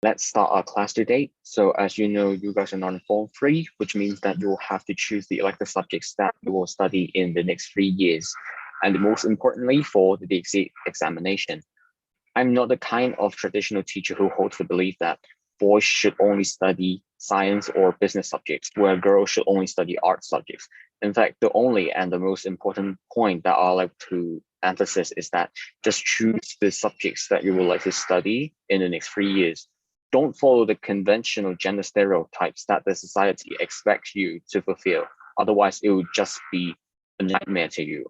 Let's start our class today. So as you know, you guys are not in Form 3, which means that you will have to choose the elective subjects that you will study in the next 3 years. And most importantly, for the examination. I'm not the kind of traditional teacher who holds the belief that boys should only study science or business subjects, where girls should only study art subjects. In fact, the only and the most important point that I like to emphasize is that just choose the subjects that you would like to study in the next 3 years. Don't follow the conventional gender stereotypes that the society expects you to fulfill. Otherwise, it will just be a nightmare to you.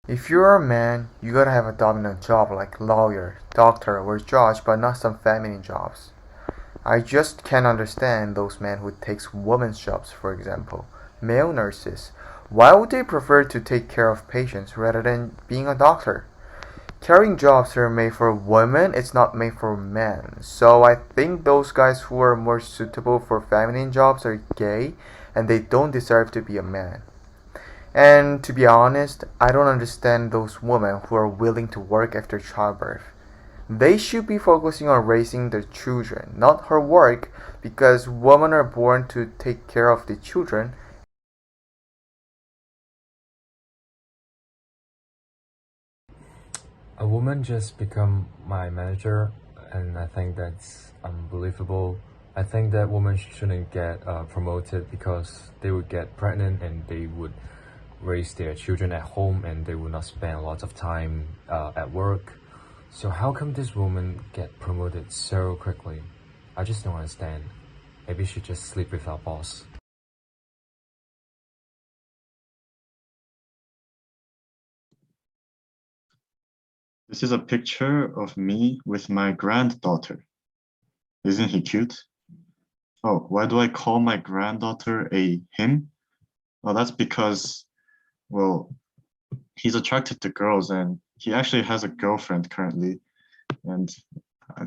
If you're a man, you gotta have a dominant job like lawyer, doctor, or judge, but not some feminine jobs. I just can't understand those men who takes women's jobs, for example, male nurses. Why would they prefer to take care of patients rather than being a doctor? Caring jobs are made for women, it's not made for men. So I think those guys who are more suitable for feminine jobs are gay and they don't deserve to be a man. And to be honest, I don't understand those women who are willing to work after childbirth. They should be focusing on raising their children, not her work, because women are born to take care of the children. A woman just become my manager, and I think that's unbelievable. I think that women shouldn't get promoted because they would get pregnant and they would raise their children at home and they would not spend a lot of time at work. So how come this woman get promoted so quickly? I just don't understand. Maybe she just sleep with our boss. This is a picture of me with my granddaughter. Isn't he cute? Oh, why do I call my granddaughter a him? Well, that's because, well, he's attracted to girls and he actually has a girlfriend currently. And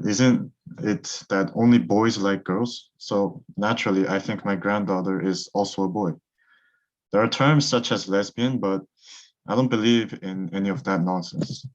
isn't it that only boys like girls? So naturally, I think my granddaughter is also a boy. There are terms such as lesbian, but I don't believe in any of that nonsense.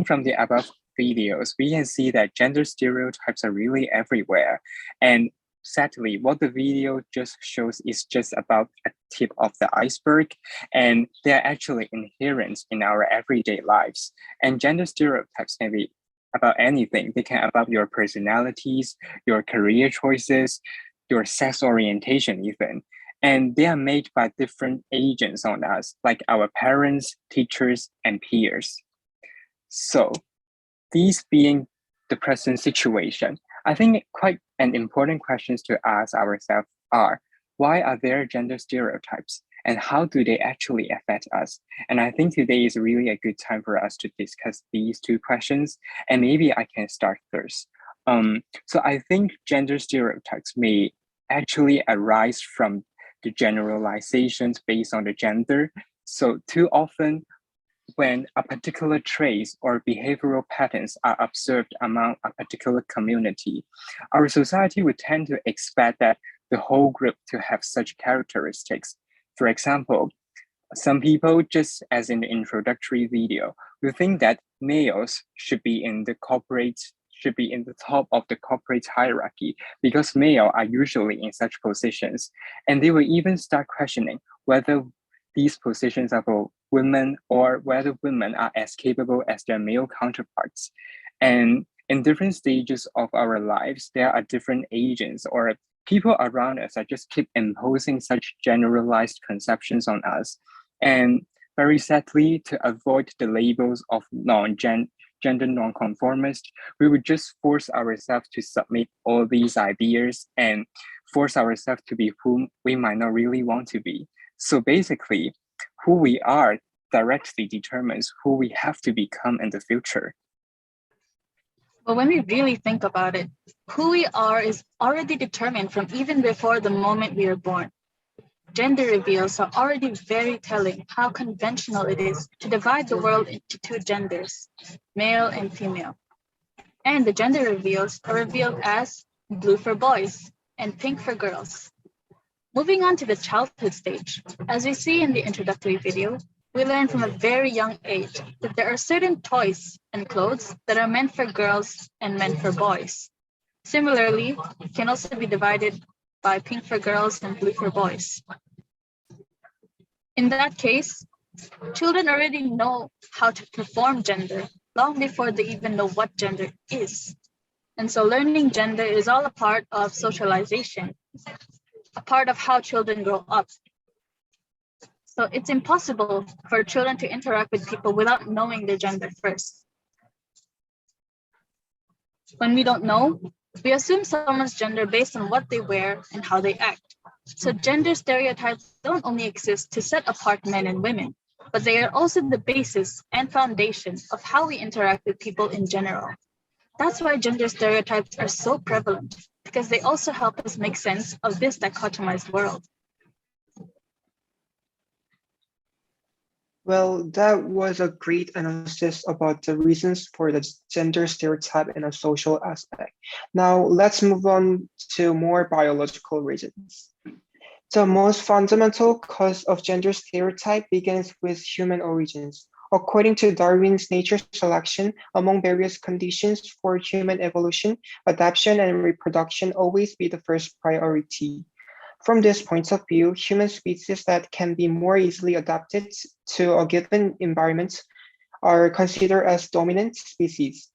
From the above videos, we can see that gender stereotypes are really everywhere. And sadly, what the video just shows is just about a tip of the iceberg, and they're actually inherent in our everyday lives. And gender stereotypes can be about anything. They can about your personalities, your career choices, your sex orientation even. And they are made by different agents on us, like our parents, teachers, and peers. So these being the present situation, I think quite an important questions to ask ourselves are, why are there gender stereotypes and how do they actually affect us? And I think today is really a good time for us to discuss these two questions. And maybe I can start first. So I think gender stereotypes may actually arise from the generalizations based on the gender. So too often when a particular traits or behavioral patterns are observed among a particular community, our society would tend to expect that the whole group to have such characteristics. For example, some people, just as in the introductory video, will think that males should be in the top of the corporate hierarchy because males are usually in such positions. And they will even start questioning whether these positions are for women or whether women are as capable as their male counterparts. And in different stages of our lives, there are different agents or people around us that just keep imposing such generalized conceptions on us. And very sadly, to avoid the labels of gender nonconformist, we would just force ourselves to submit all these ideas and force ourselves to be whom we might not really want to be. So basically, who we are directly determines who we have to become in the future. But when we really think about it, who we are is already determined from even before the moment we are born. Gender reveals are already very telling how conventional it is to divide the world into two genders, male and female. And the gender reveals are revealed as blue for boys and pink for girls. Moving on to the childhood stage, as we see in the introductory video, we learn from a very young age that there are certain toys and clothes that are meant for girls and meant for boys. Similarly, it can also be divided by pink for girls and blue for boys. In that case, children already know how to perform gender long before they even know what gender is. And so learning gender is all a part of socialization, a part of how children grow up. So it's impossible for children to interact with people without knowing their gender first. When we don't know, we assume someone's gender based on what they wear and how they act. So gender stereotypes don't only exist to set apart men and women, but they are also the basis and foundation of how we interact with people in general. That's why gender stereotypes are so prevalent, because they also help us make sense of this dichotomized world. Well, that was a great analysis about the reasons for the gender stereotype in a social aspect. Now let's move on to more biological reasons. The most fundamental cause of gender stereotype begins with human origins. According to Darwin's nature selection, among various conditions for human evolution, adaptation and reproduction always be the first priority. From this point of view, human species that can be more easily adapted to a given environment are considered as dominant species.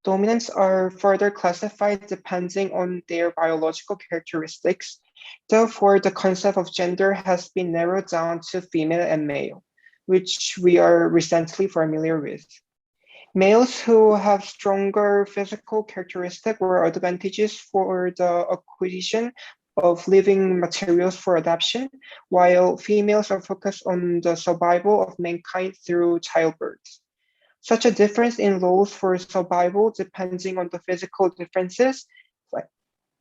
Dominants are further classified depending on their biological characteristics. Therefore, the concept of gender has been narrowed down to female and male, which we are recently familiar with. Males who have stronger physical characteristics or advantages for the acquisition of living materials for adoption, while females are focused on the survival of mankind through childbirth. Such a difference in roles for survival, depending on the physical differences,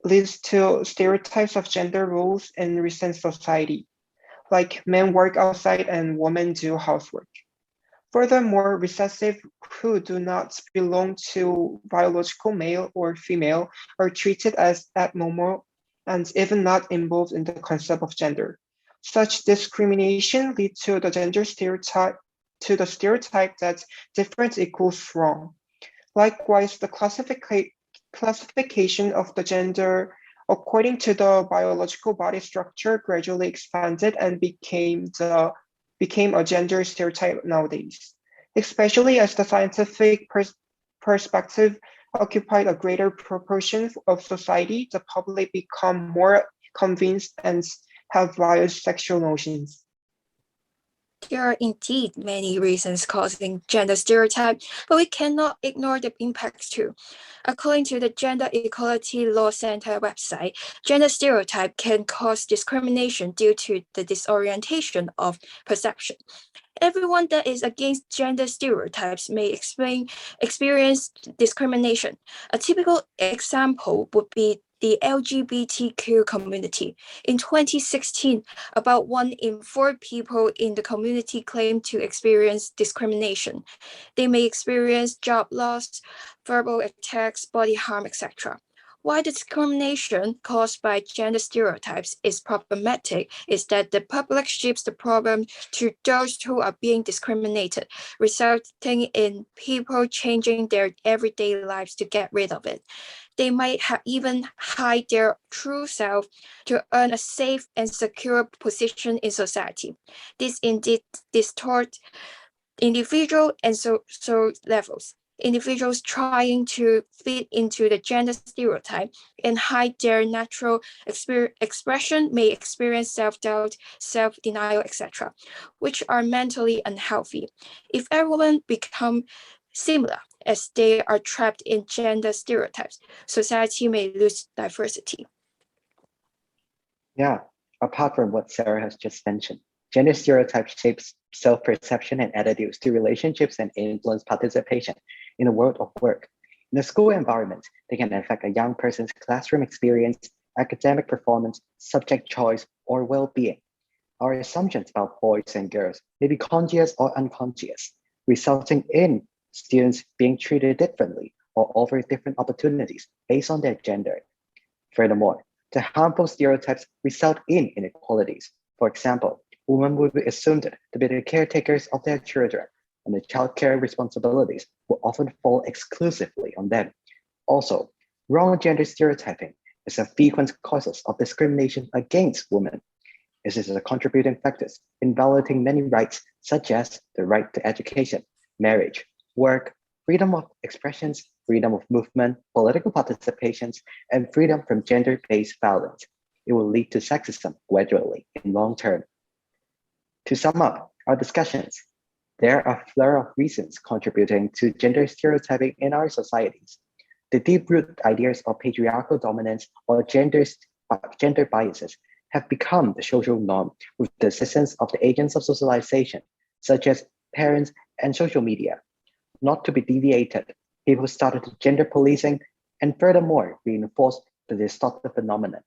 leads to stereotypes of gender roles in recent society, like men work outside and women do housework. Furthermore, recessive who do not belong to biological male or female are treated as abnormal and even not involved in the concept of gender. Such discrimination leads to the gender stereotype, that difference equals wrong. Likewise, the classification of the gender according to the biological body structure gradually expanded and became a gender stereotype nowadays, especially as the scientific perspective occupied a greater proportion of society, the public become more convinced and have biased sexual notions. There are indeed many reasons causing gender stereotype, but we cannot ignore the impacts too. According to the Gender Equality Law Center website, gender stereotype can cause discrimination due to the disorientation of perception. Everyone that is against gender stereotypes may experience discrimination. A typical example would be the LGBTQ community. In 2016, about 1 in 4 people in the community claim to experience discrimination. They may experience job loss, verbal attacks, body harm, etc. Why discrimination caused by gender stereotypes is problematic is that the public shifts the problem to those who are being discriminated, resulting in people changing their everyday lives to get rid of it. They might even hide their true self to earn a safe and secure position in society. This indeed distorts individual and social levels. Individuals trying to fit into the gender stereotype and hide their natural expression may experience self-doubt, self-denial, etc., which are mentally unhealthy. If everyone become similar as they are trapped in gender stereotypes, society may lose diversity. Yeah, apart from what Sarah has just mentioned, gender stereotypes shapes self-perception and attitudes to relationships and influence participation in the world of work. In a school environment, they can affect a young person's classroom experience, academic performance, subject choice, or well-being. Our assumptions about boys and girls may be conscious or unconscious, resulting in students being treated differently or offer different opportunities based on their gender. Furthermore, the harmful stereotypes result in inequalities. For example, women will be assumed to be the caretakers of their children, and the childcare responsibilities will often fall exclusively on them. Also, wrong gender stereotyping is a frequent cause of discrimination against women. This is a contributing factor in violating many rights, such as the right to education, marriage, work, freedom of expressions, freedom of movement, political participations, and freedom from gender-based violence. It will lead to sexism gradually in long term. To sum up our discussions, there are a flurry of reasons contributing to gender stereotyping in our societies. The deep-rooted ideas of patriarchal dominance or gender biases have become the social norm with the assistance of the agents of socialization, such as parents and social media. Not to be deviated, people started gender policing and furthermore reinforced the distorted phenomenon.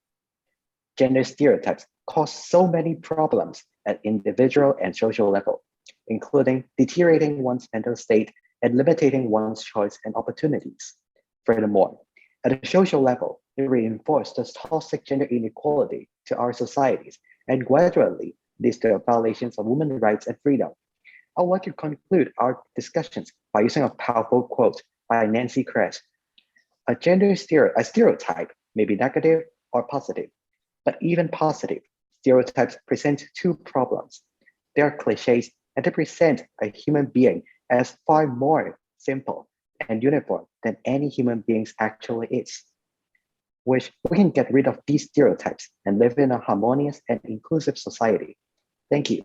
Gender stereotypes cause so many problems at individual and social level, including deteriorating one's mental state and limiting one's choice and opportunities. Furthermore, at a social level, it reinforces the toxic gender inequality to our societies and gradually leads to violations of women's rights and freedom. I would like to conclude our discussions by using a powerful quote by Nancy Kress. A stereotype may be negative or positive, but even positive stereotypes present two problems. They are cliches and they present a human being as far more simple and uniform than any human being actually is. Wish we can get rid of these stereotypes and live in a harmonious and inclusive society. Thank you.